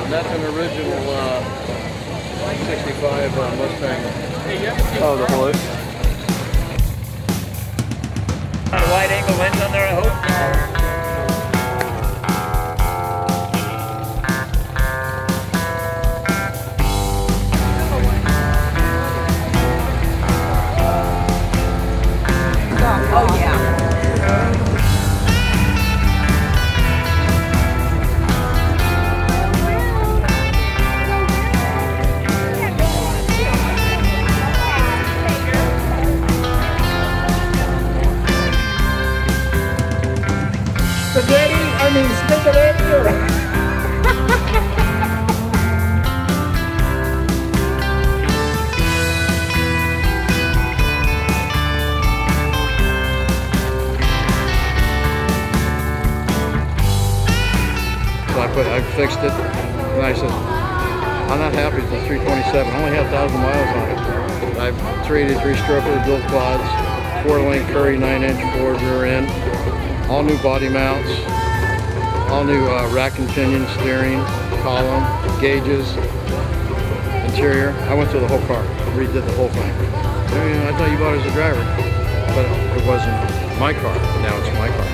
That's an original 65 Mustang. Oh, the horse. A wide angle lens on there, I hope. Oh yeah. Spaghetti? I mean, spaghetti. So I fixed it, and I said, I'm not happy with the 327. I only have 1,000 miles on it. I have 383 stroker, dual quads, 4-lane Curry 9-inch forward rear end, all new body mounts, all new rack and pinion, steering, column, gauges, interior. I went through the whole car, redid the whole thing. I thought you bought it as a driver, but it wasn't my car. Now it's my car.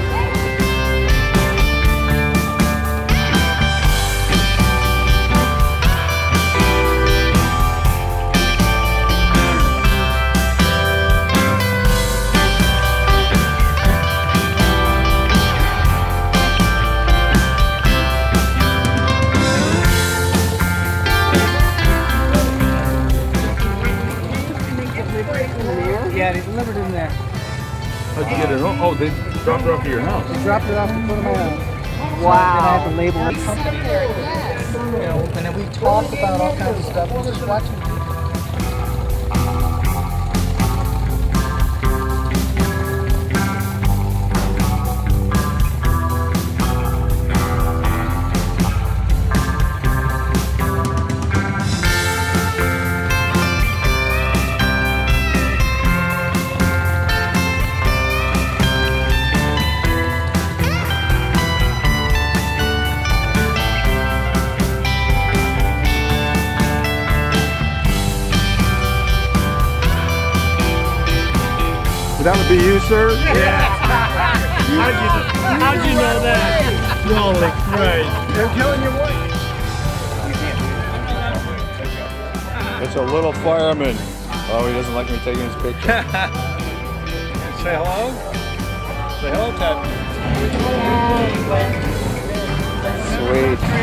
Yeah, they delivered in there. How'd you get it? Oh, they dropped it off to your house. They dropped it off in front of my house. Wow. And I had to label it. You know, and then we talked about all kinds of stuff. We're just watching. That would be you, sir? Yeah. How'd you know that? Holy Christ. I'm telling you what. It's a little fireman. Oh, he doesn't like me taking his picture. Say hello? Say hello, Ted. Sweet.